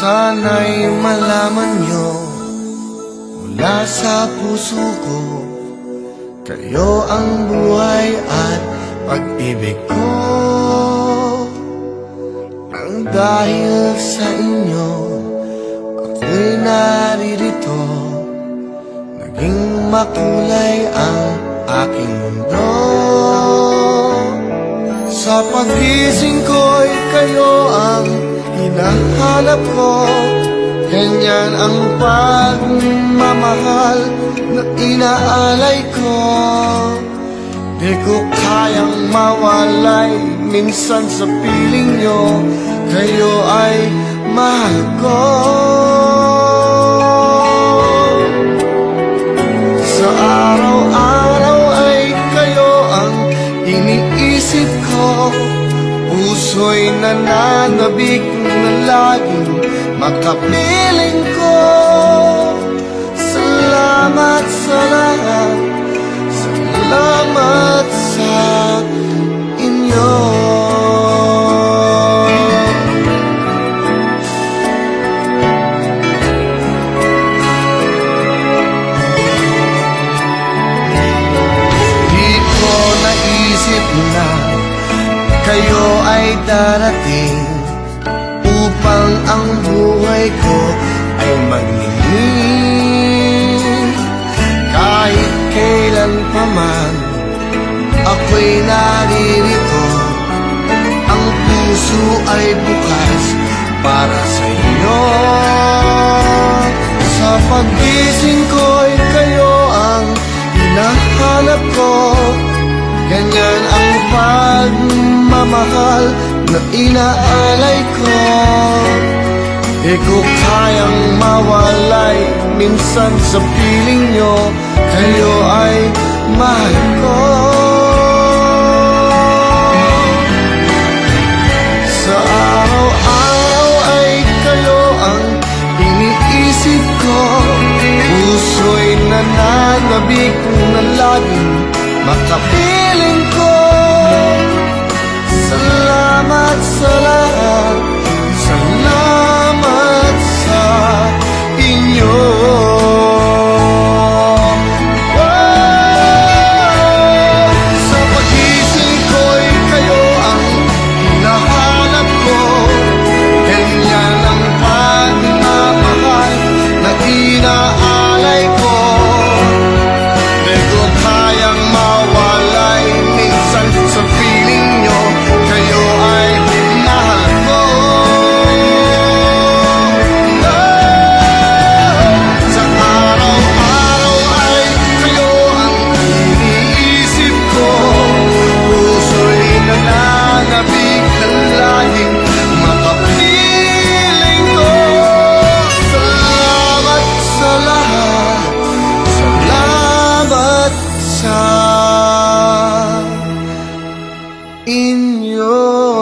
Sana'y malaman nyo mula sa puso ko, kayo ang buhay at pag-ibig ko. Nang dahil sa inyo, ako'y naririto, naging makulay ang aking mundo. Sa pagising ko'y kayo ang hinahanap ko, ganyan ang pagmamahal na inaalay ko. Di ko kayang mawalay minsan sa piling nyo, kayo ay mahal ko. Sa araw-araw ay kayo ang iniisip ko, puso'y nananabik na laging makapiling ko. Salamat sa lahat, salamat sa inyo. Di ko naisip na kayo ay darating upang ang buhay ko ay maglingin. Kahit kailan pa man ako'y naririto, ang puso ay bukas para sa iyo. Sa pagising ko'y kayo ang hinahanap ko, ganyan ang pagmamahal na inaalay ko. Di ko kayang mawalay minsan sa piling nyo, kayo ay mahal ko. Sa araw-araw ay kayo ang iniisip ko, puso'y nananabik na laging makapiling ko. Salamat sa lahat, salamat sa inyo. Sa pagising ko'y kayo ang hinahanap ko, ganyan ang pagmamahal na inaalay ko. Di ko kayang mawalay minsan sa piling nyo, kayo ay mahal ko. Sa araw-araw ay kayo ang iniisip ko, puso'y nananabik na laging makapiling ko. Salamat sa lahat, salamat sa inyo.